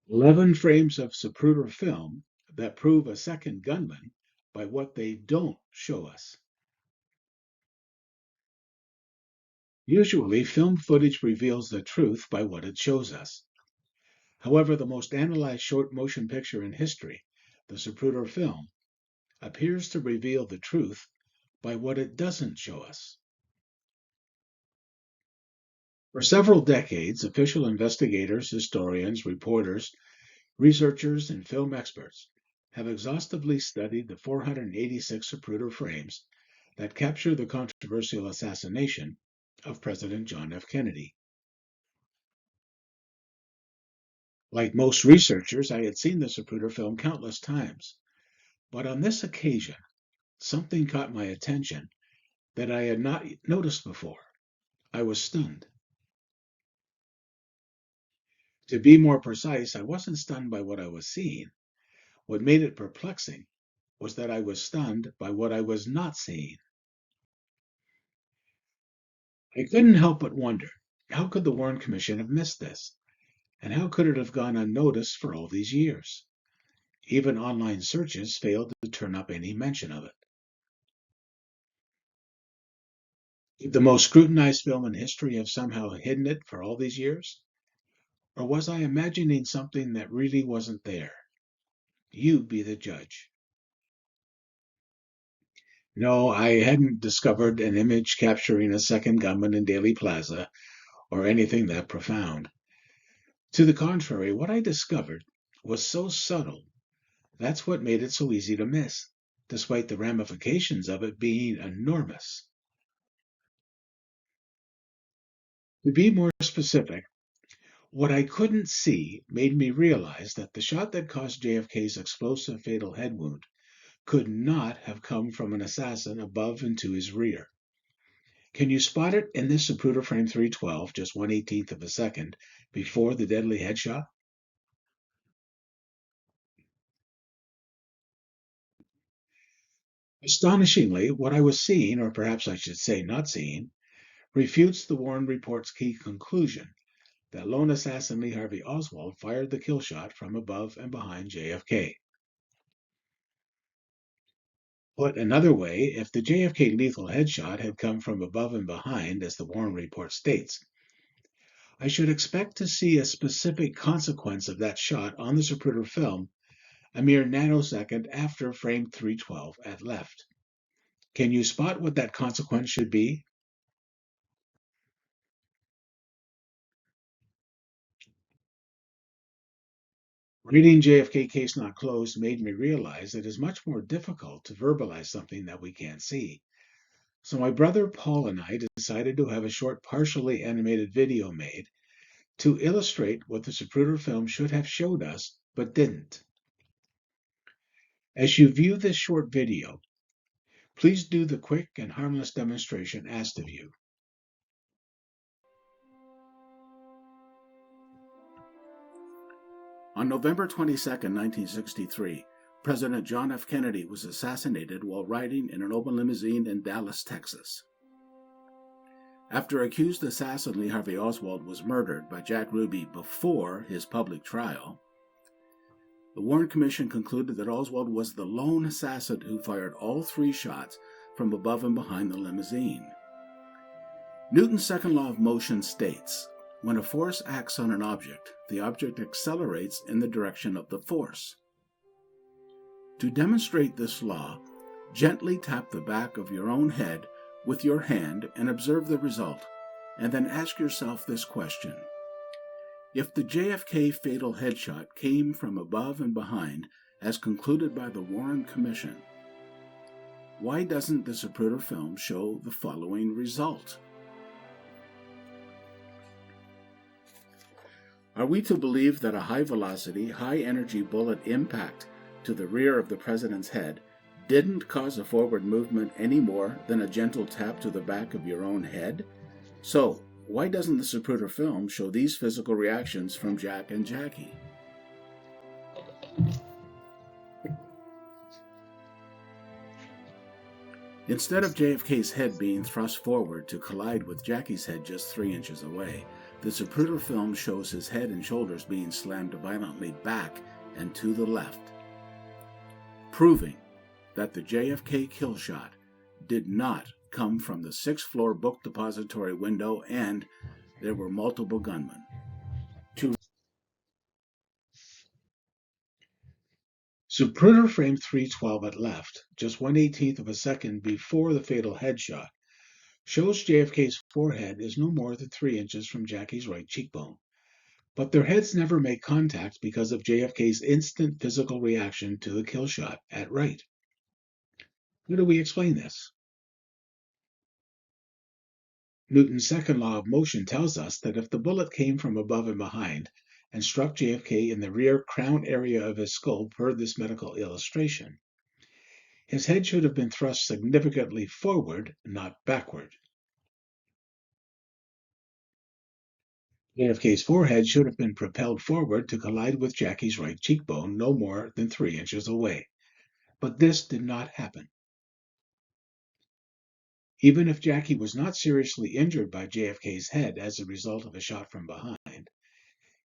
11 frames of Zapruder film that prove a second gunman by what they don't show us. Usually, film footage reveals the truth by what it shows us. However, the most analyzed short motion picture in history, the Zapruder film, appears to reveal the truth by what it doesn't show us. For several decades, official investigators, historians, reporters, researchers, and film experts have exhaustively studied the 486 Zapruder frames that capture the controversial assassination of President John F. Kennedy. Like most researchers, I had seen the Zapruder film countless times, but on this occasion, something caught my attention that I had not noticed before. I was stunned. To be more precise, I wasn't stunned by what I was seeing. What made it perplexing was that I was stunned by what I was not seeing. I couldn't help but wonder, how could the Warren Commission have missed this? And how could it have gone unnoticed for all these years? Even online searches failed to turn up any mention of it. Could the most scrutinized film in history have somehow hidden it for all these years? Or was I imagining something that really wasn't there? You be the judge. No, I hadn't discovered an image capturing a second gunman in Daly Plaza or anything that profound. To the contrary, what I discovered was so subtle. That's what made it so easy to miss, despite the ramifications of it being enormous. To be more specific, what I couldn't see made me realize that the shot that caused JFK's explosive fatal head wound could not have come from an assassin above and to his rear. Can you spot it in this Zapruder frame 312, just 1/18th of a second before the deadly headshot? Astonishingly, what I was seeing, or perhaps I should say not seeing, refutes the Warren report's key conclusion that lone assassin Lee Harvey Oswald fired the kill shot from above and behind JFK. Put another way, if the JFK lethal headshot had come from above and behind, as the Warren report states, I should expect to see a specific consequence of that shot on the Zapruder film a mere nanosecond after frame 312 at left. Can you spot what that consequence should be? Reading JFK Case Not Closed made me realize it is much more difficult to verbalize something that we can't see. So my brother Paul and I decided to have a short partially animated video made to illustrate what the Zapruder film should have showed us, but didn't. As you view this short video, please do the quick and harmless demonstration asked of you. On November 22, 1963, President John F. Kennedy was assassinated while riding in an open limousine in Dallas, Texas. After accused assassin Lee Harvey Oswald was murdered by Jack Ruby before his public trial, the Warren Commission concluded that Oswald was the lone assassin who fired all 3 shots from above and behind the limousine. Newton's second law of motion states, when a force acts on an object, the object accelerates in the direction of the force. To demonstrate this law, gently tap the back of your own head with your hand and observe the result, and then ask yourself this question. If the JFK fatal headshot came from above and behind, as concluded by the Warren Commission, why doesn't the Zapruder film show the following result? Are we to believe that a high-velocity, high-energy bullet impact to the rear of the president's head didn't cause a forward movement any more than a gentle tap to the back of your own head? So, why doesn't the Zapruder film show these physical reactions from Jack and Jackie? Instead of JFK's head being thrust forward to collide with Jackie's head just 3 inches away, the Zapruder film shows his head and shoulders being slammed violently back and to the left, proving that the JFK kill shot did not come from the 6th-floor book depository window and there were multiple gunmen. Zapruder frame 312 at left, just 1/18th of a second before the fatal headshot, shows JFK's forehead is no more than 3 inches from Jackie's right cheekbone. But their heads never make contact because of JFK's instant physical reaction to the kill shot at right. How do we explain this? Newton's second law of motion tells us that if the bullet came from above and behind and struck JFK in the rear crown area of his skull per this medical illustration, his head should have been thrust significantly forward, not backward. JFK's forehead should have been propelled forward to collide with Jackie's right cheekbone no more than 3 inches away. But this did not happen. Even if Jackie was not seriously injured by JFK's head as a result of a shot from behind,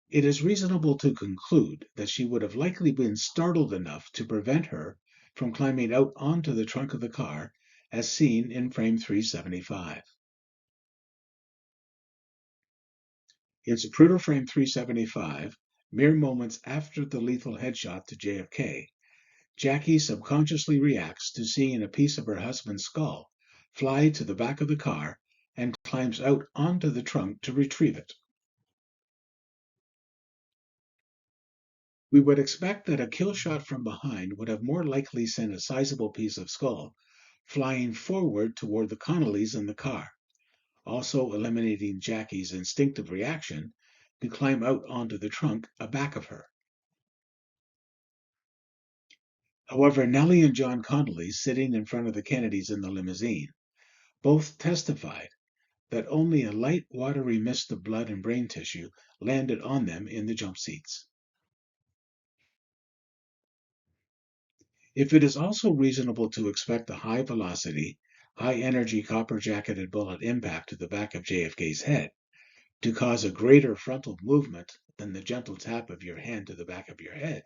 it is reasonable to conclude that she would have likely been startled enough to prevent her from climbing out onto the trunk of the car, as seen in frame 375. In Zapruder frame 375, mere moments after the lethal headshot to JFK, Jackie subconsciously reacts to seeing a piece of her husband's skull fly to the back of the car and climbs out onto the trunk to retrieve it. We would expect that a kill shot from behind would have more likely sent a sizable piece of skull flying forward toward the Connollys in the car, also eliminating Jackie's instinctive reaction to climb out onto the trunk aback of her. However, Nellie and John Connolly, sitting in front of the Kennedys in the limousine, both testified that only a light, watery mist of blood and brain tissue landed on them in the jump seats. If it is also reasonable to expect a high-velocity, high-energy copper-jacketed bullet impact to the back of JFK's head to cause a greater frontal movement than the gentle tap of your hand to the back of your head,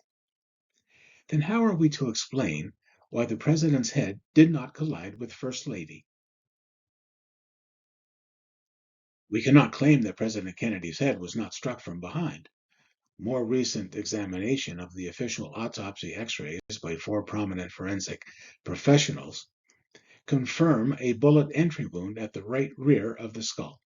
then how are we to explain why the president's head did not collide with First Lady? We cannot claim that President Kennedy's head was not struck from behind. More recent examination of the official autopsy x-rays by 4 prominent forensic professionals confirm a bullet entry wound at the right rear of the skull.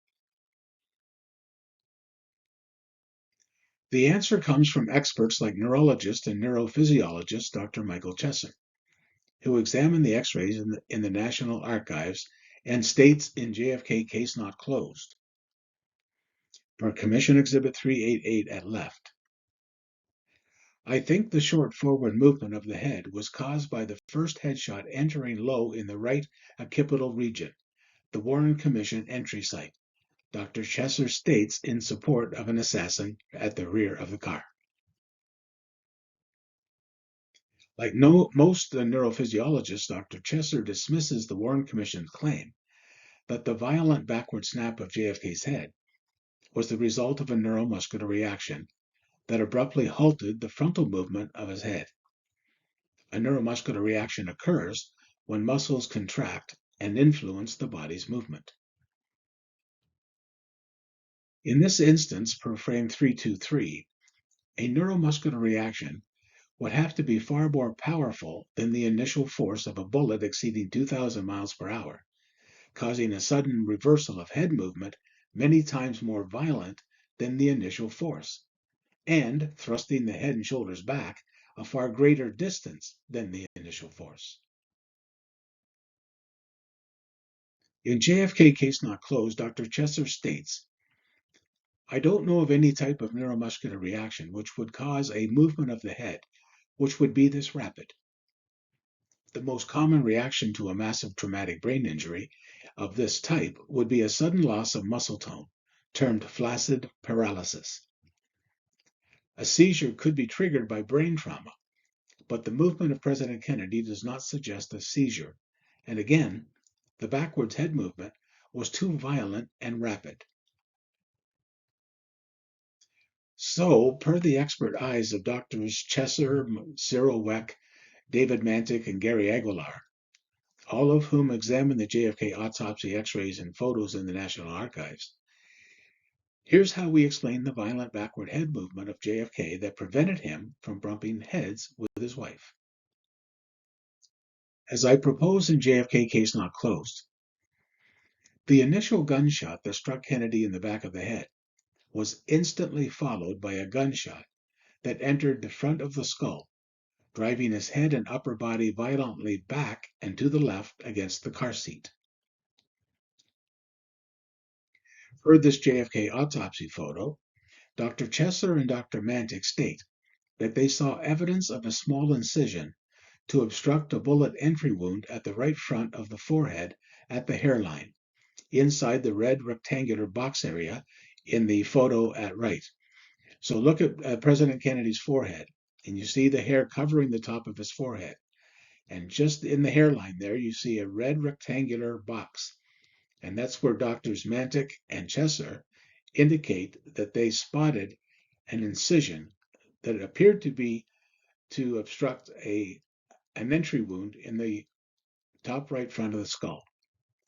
The answer comes from experts like neurologist and neurophysiologist Dr. Michael Chesser, who examined the x-rays in the National Archives and states in JFK Case Not Closed, per Commission Exhibit 388 at left. I think the short forward movement of the head was caused by the first headshot entering low in the right occipital region, the Warren Commission entry site, Dr. Chesser states in support of an assassin at the rear of the car. Like most neurophysiologists, Dr. Chesser dismisses the Warren Commission's claim that the violent backward snap of JFK's head was the result of a neuromuscular reaction that abruptly halted the frontal movement of his head. A neuromuscular reaction occurs when muscles contract and influence the body's movement. In this instance, per frame 323, a neuromuscular reaction would have to be far more powerful than the initial force of a bullet exceeding 2,000 miles per hour, causing a sudden reversal of head movement many times more violent than the initial force, and thrusting the head and shoulders back a far greater distance than the initial force. In JFK Case Not Closed, Dr. Chesser states, I don't know of any type of neuromuscular reaction which would cause a movement of the head which would be this rapid. The most common reaction to a massive traumatic brain injury of this type would be a sudden loss of muscle tone, termed flaccid paralysis. A seizure could be triggered by brain trauma, but the movement of President Kennedy does not suggest a seizure. And again, The backwards head movement was too violent and rapid. So, per the expert eyes of Doctors Chesser, Cyril Weck, David Mantic, and Gary Aguilar, all of whom examined the JFK autopsy x-rays and photos in the National Archives, here's how we explain the violent backward head movement of JFK that prevented him from bumping heads with his wife. As I propose in JFK Case Not Closed, the initial gunshot that struck Kennedy in the back of the head was instantly followed by a gunshot that entered the front of the skull, driving his head and upper body violently back and to the left against the car seat. Per this JFK autopsy photo, Dr. Chesser and Dr. Mantic state that they saw evidence of a small incision to obstruct a bullet entry wound at the right front of the forehead at the hairline, inside the red rectangular box area in the photo at right. So look at President Kennedy's forehead, and you see the hair covering the top of his forehead. And just in the hairline there, you see a red rectangular box. And that's where Doctors Mantic and Chesser indicate that they spotted an incision that appeared to be to obstruct an entry wound in the top right front of the skull.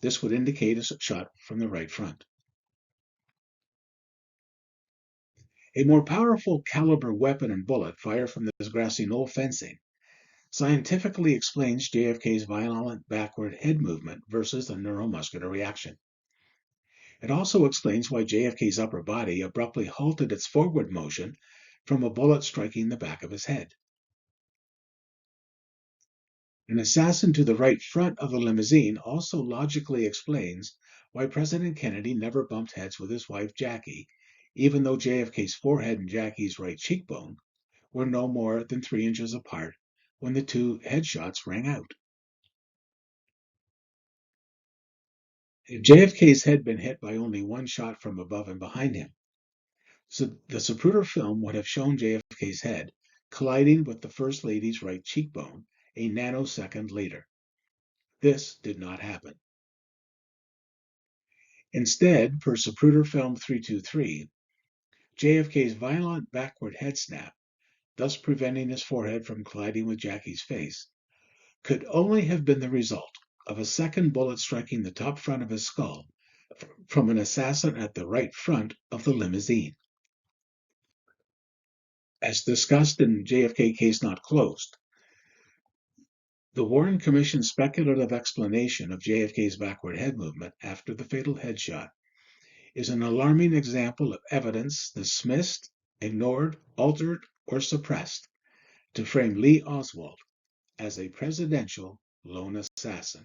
This would indicate a shot from the right front. A more powerful caliber weapon and bullet fired from this grassy knoll fencing scientifically explains JFK's violent backward head movement versus the neuromuscular reaction. It also explains why JFK's upper body abruptly halted its forward motion from a bullet striking the back of his head. An assassin to the right front of the limousine also logically explains why President Kennedy never bumped heads with his wife Jackie, even though JFK's forehead and Jackie's right cheekbone were no more than 3 inches apart when the two headshots rang out. If JFK's had been hit by only one shot from above and behind him, so the Zapruder film would have shown JFK's head colliding with the First Lady's right cheekbone a nanosecond later. This did not happen. Instead, per Zapruder film 323, JFK's violent backward head snap, thus preventing his forehead from colliding with Jackie's face, could only have been the result of a second bullet striking the top front of his skull from an assassin at the right front of the limousine. As discussed in JFK Case Not Closed, the Warren Commission's speculative explanation of JFK's backward head movement after the fatal headshot is an alarming example of evidence dismissed, ignored, altered, or suppressed to frame Lee Oswald as a presidential lone assassin.